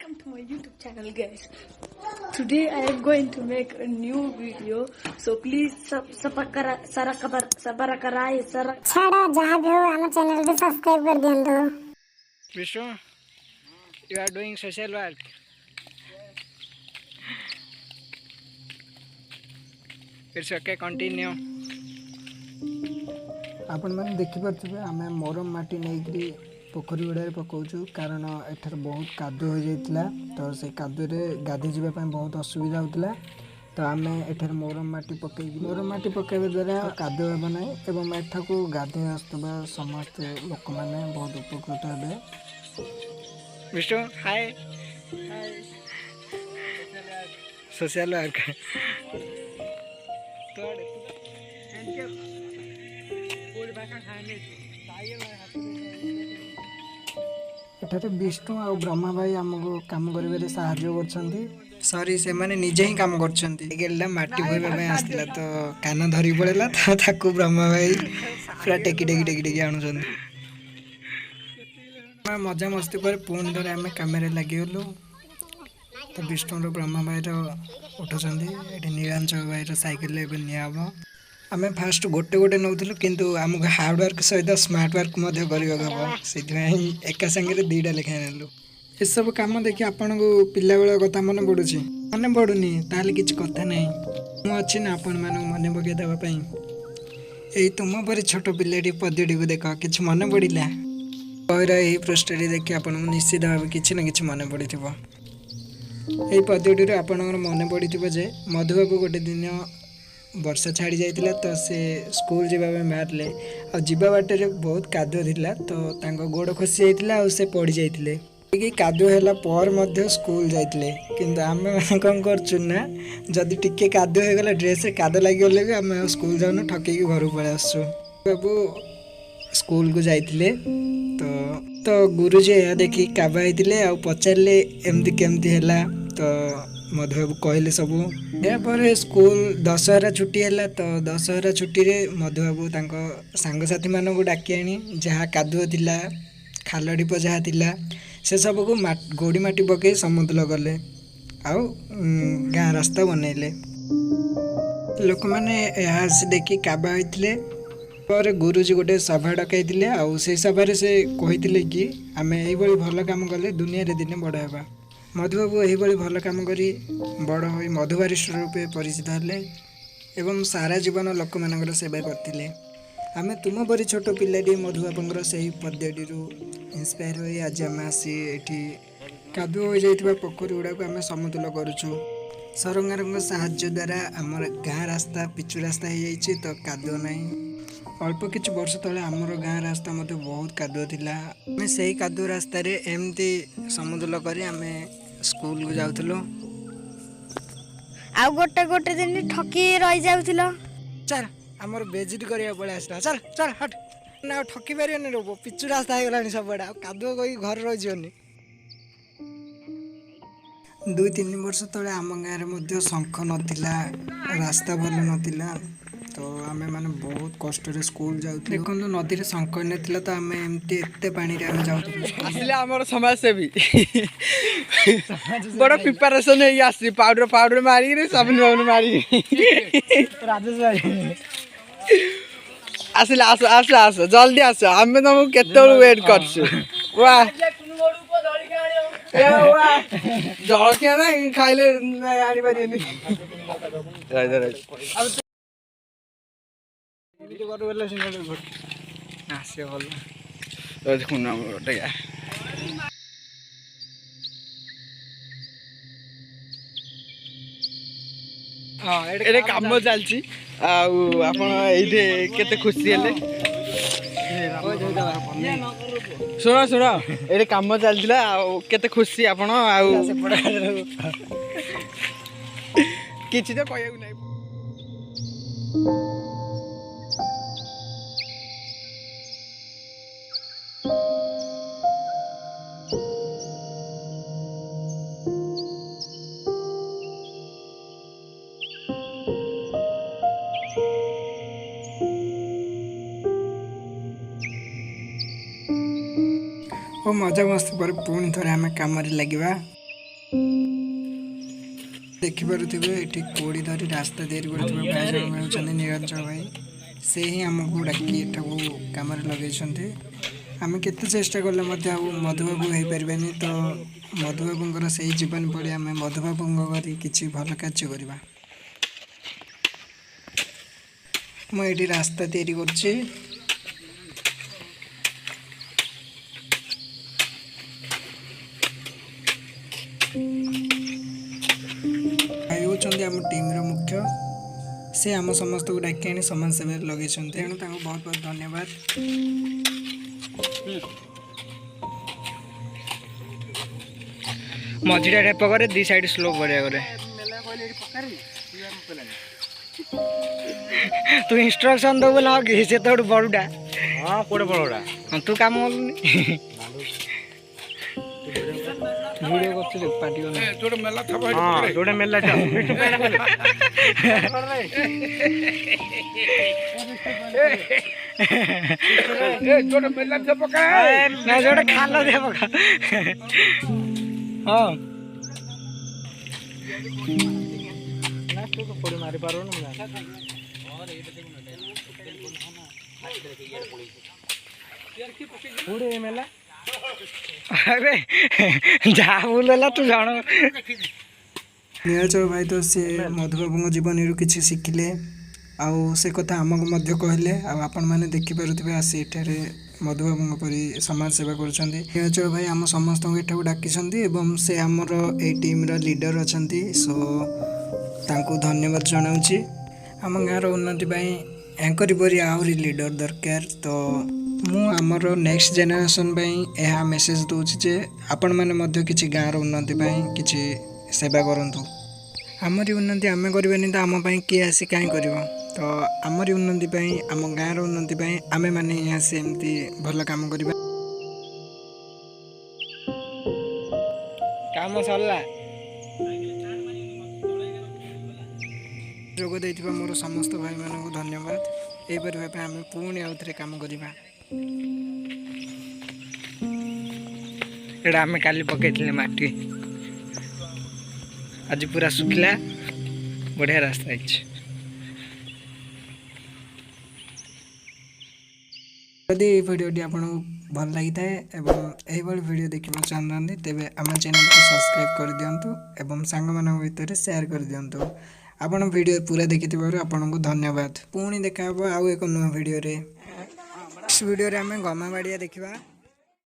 Welcome to my YouTube channel, guys. Today I am going to make a new video, so please subscribe Vishnu, you are doing social work. It's okay, continue. आपण मैंने देखिपे आम मोरम माटी नहीं पोखरी गुड़ा पकाचु कारण एठार बहुत कादु हो जाता तो से कादुरे गाधी जावाई बहुत असुविधा होता तो आम एठार मोरम माटी पकईबा द्वारा कादु हे ना एवं एठा को गाधे आसुवा समस्त लोक मैंने बहुत उपकृत हे। विष्णु हाय सोशल वर्क एठारे विष्णु आ ब्रह्मा भाई आमको काम कर सॉरी से माने निजे ही काम कर माटी बोईबा आसला तो कान धरी पड़ेगा तो ताकू ब्रह्मा भाई पूरा टेकी टेकी टेकी टेकी आणुचंदी। मजा मस्ती पर पुणी थोड़े आम कम लगिगलु तो विष्णु ब्रह्मा भाई उठुंट ये नीलांचल भाई सैकेल निब आम फास्ट गोटे गोटे नौलु किंतु आमको हार्डवर्क सहित स्मार्ट वर्क से एका सांगे दीटा लेखा नेलु ये सब कम देखिए आपण को पिला बेल कथा मन पड़ू मन पड़ूनी ताल कि कथा ना मुझे ना आपण मान मन पकई देवाई यही तुम पर छोट पिलाटी पद्यटी को देख कि मन पड़ा बहर यही पृष्ठी देखिए आपको निश्चित भाव कि ना कि मन पड़ यही पद्यटी आपण मन पड़ जे मधुबाबू गोटे दिन वर्षा छाड़ी जाइतिला तो से स्कूल जावाई बाहर आ जीवा बाटर बहुत कादुआ थिला तो तांको गोड़ खसी जाइतिला आ से पड़ जाइतिले कि कादुआ होला पर मध्य स्कूल जाइतिले किंतु आमे कौन करचुना जदि टिके कादुआ हो गला ड्रेस रे कादुआ लागि गले भी आमे स्कूल जाउन ठकी के घर पळे आसु बाबू स्कूल को जाइतिले तो गुरुजी या देखि काबा आइतिले आ पचारले एमती केमती हैला तो मधुबाबू कहले सब यापर स्कूल दशहरा छुट्टी है तो दशहरा छुट्टी रे मधुबाबू सांगसाथी मान को डाकी आनी जहाँ कादुआ थिला खाल ढीप जहाँ थिला से सब को गोड़ी माटी पकई समुद्र गले आउ गाँ रास्ता बनइले लोक मैंने देखी काबा होते पर गुरुजी गोटे सभा डकई आउ से सभारे से कही कि आम यही भल काम कले दुनिया रे दिने बड़ हेबा मधुबाबू यही भल काम करी बड़ हो मधुबारिष्ठ रूपे परिचित हेले एवं सारा जीवन लोक मान सेवा करते आम तुम परी छोट पिलाटी मधुबाबूर से ही पद्यटी इन्स्पायर हो आज आम आसी ये कादुआ हो जाइथिबा पोखरी गुड़ा को आम समतुल करुचु सरकार साहाय्य द्वारा आम गाँ रास्ता पिचु रास्ता हो जाइए तो कादुआ नहीं अल्प किछु वर्ष तले आमर गाँ रास्ता मते बहुत कादुआ थिला आमे सेही कादुआ रास्ता रे एमती समुद्र करी आमे स्कूल को जाउथलो आ गोटे गोटे दिन ठकी रही जाउथलो चल आमर बेजिट करिया पळे आसला चल चल हट ना ठकी पारियनी रो पिचु रास्ता हो गलानी सब बडा कादुआ कोई घर रह जियोनी 2-3 वर्ष तले आम गाँव में शंख नथिला रास्ता भल नथिला तो आमे माने बहुत कष्ट रे स्कूल जाउ देखो नदी रे शंख नथिला तो आमे एमती एते पानी रे आमे जाउ आसिले हमर समाज सेवी बड़ा प्रिपरेशन है आसी पाउडर मारी रे साबुन मारी राजेश भाई आसिले आस जल्दी आस हमें तुमको केते वेट करछु वाह जलखिया ना खाइले आनी पारिनी आसे भल देखुन गोटे हाँ ये कम चलती आपते खुशी हेले शुण शुण ये कम चलता केते खुशी आपण किसी तो कह ना मजा मस्ती पर पुणी थे आम कम लगे ଦେଖିପାରୁଥିବେ ଏଠି କୋଡ଼ି ଧରି ରାସ୍ତା ତିଆରି କରୁଥିବା ପ୍ରାୟ ଜଣ ହେଉଛନ୍ତି ନିରଞ୍ଜନ ଭାଇ। ସେ ହିଁ ଆମକୁ ଡାକି ଏଠାକୁ କାମରେ ଲଗେଇଛନ୍ତି। ଆମେ କେତେ ଚେଷ୍ଟା କଲେ ମଧ୍ୟ ଆଉ ମଧୁବାବୁ ହେଇପାରିବାନି, ତ ମଧୁବାବୁଙ୍କର ସେଇ ଜୀବନ ପଡ଼ି ଆମେ ମଧୁବାବୁଙ୍କ କରି କିଛି ଭଲ କାର୍ଯ୍ୟ କରିବା। ମୁଁ ଏଠି ରାସ୍ତା ତିଆରି କରୁଛି। ଭାଇ ହେଉଛନ୍ତି ଆମ ଟିମ୍ର ମୁଖ୍ୟ। ସେ ଆମ ସମସ୍ତଙ୍କୁ ଡାକି ଆଣି ସମାଜ ସେବାରେ ଲଗେଇଛନ୍ତି, ତେଣୁ ତାଙ୍କୁ ବହୁତ ବହୁତ ଧନ୍ୟବାଦ। ମଝିଟା ଢେପ କରେ, ଦି ସାଇଡ୍ ସ୍ଲୋ କରିବା କରେ। ତୁ ଇନଷ୍ଟ୍ରକ୍ସନ ଦବୁ ନା କି ସେ ତୋଠୁ ବଡ଼ଟା। ହଁ କୋଉଟା ବଡ଼ଟା? ହଁ ତୁ କାମ କଲୁନି। ଭିଡ଼ିଓ କରୁଛୁ ପାଟି କଲେ। ଯୋଉଟା ମେଲା ଥବ ଯୋଉଟା ମେଲା ଥବ। ଯୋଉଟା ମେଲା ଥବ ପକା। ନା ଯୋଉଟା ଖାଲ ଥବ ପକା। ହଁ। ନା ତୁ ତ କୋଡ଼ି ମାରି ପାରୁନୁ ନା। କୋଉଠି ମେଲା? ଆରେ ଯାହା ଭୁଲ ହେଲା ତୁ ଜଣ। ନୀଳାଚଳ ଭାଇ ତ ସେ ମଧୁବାବୁଙ୍କ ଜୀବନୀରୁ କିଛି ଶିଖିଲେ, ଆଉ ସେ କଥା ଆମକୁ ମଧ୍ୟ କହିଲେ। ଆଉ ଆପଣମାନେ ଦେଖିପାରୁଥିବେ ଆସି ଏଠାରେ ମଧୁବାବୁଙ୍କ ପରି ସମାଜ ସେବା କରୁଛନ୍ତି। ନୀଳାଚଳ ଭାଇ ଆମ ସମସ୍ତଙ୍କୁ ଏଠାକୁ ଡାକିଛନ୍ତି ଏବଂ ସେ ଆମର ଏଇ ଟିମ୍ର ଲିଡ଼ର ଅଛନ୍ତି। ସୋ ତାଙ୍କୁ ଧନ୍ୟବାଦ ଜଣାଉଛି। ଆମ ଗାଁର ଉନ୍ନତି ପାଇଁ ୟାଙ୍କରି ପରି ଆହୁରି ଲିଡ଼ର ଦରକାର। ତ ମୁଁ ଆମର ନେକ୍ସଟ ଜେନେରେସନ୍ ପାଇଁ ଏହା ମେସେଜ ଦେଉଛି ଯେ ଆପଣମାନେ ମଧ୍ୟ କିଛି ଗାଁର ଉନ୍ନତି ପାଇଁ କିଛି ସେବା କରନ୍ତୁ। ଆମରି ଉନ୍ନତି ଆମେ କରିବାନି ତ ଆମ ପାଇଁ କିଏ ଆସି କାହିଁ କରିବ? ତ ଆମରି ଉନ୍ନତି ପାଇଁ, ଆମ ଗାଁର ଉନ୍ନତି ପାଇଁ ଆମେମାନେ ହିଁ ଆସି ଏମିତି ଭଲ କାମ କରିବା। କାମ ସରିଲା। ଯୋଗ ଦେଇଥିବା ମୋର ସମସ୍ତ ଭାଇମାନଙ୍କୁ ଧନ୍ୟବାଦ। ଏହିପରି ଭାବେ ଆମେ ପୁଣି ଆଉଥରେ କାମ କରିବା। ଏଇଟା ଆମେ କାଲି ପକେଇଥିଲେ ମାଟି, ଆଜି ପୁରା ଶୁଖିଲା, ବଢ଼ିଆ ରାସ୍ତା ହେଇଛି। ଯଦି ଏହି ଭିଡ଼ିଓଟି ଆପଣଙ୍କୁ ଭଲ ଲାଗିଥାଏ ଏବଂ ଏହିଭଳି ଭିଡ଼ିଓ ଦେଖିବାକୁ ଚାହୁଁଥାନ୍ତି, ତେବେ ଆମ ଚ୍ୟାନେଲକୁ ସବସ୍କ୍ରାଇବ୍ କରିଦିଅନ୍ତୁ ଏବଂ ସାଙ୍ଗମାନଙ୍କ ଭିତରେ ସେୟାର କରିଦିଅନ୍ତୁ। ଆପଣ ଭିଡ଼ିଓ ପୁରା ଦେଖିଥିବାରୁ ଆପଣଙ୍କୁ ଧନ୍ୟବାଦ। ପୁଣି ଦେଖା ହେବ ଆଉ ଏକ ନୂଆ ଭିଡ଼ିଓରେ। ନେକ୍ସଟ ଭିଡ଼ିଓରେ ଆମେ ଗମାବାଡ଼ିଆ ଦେଖିବା।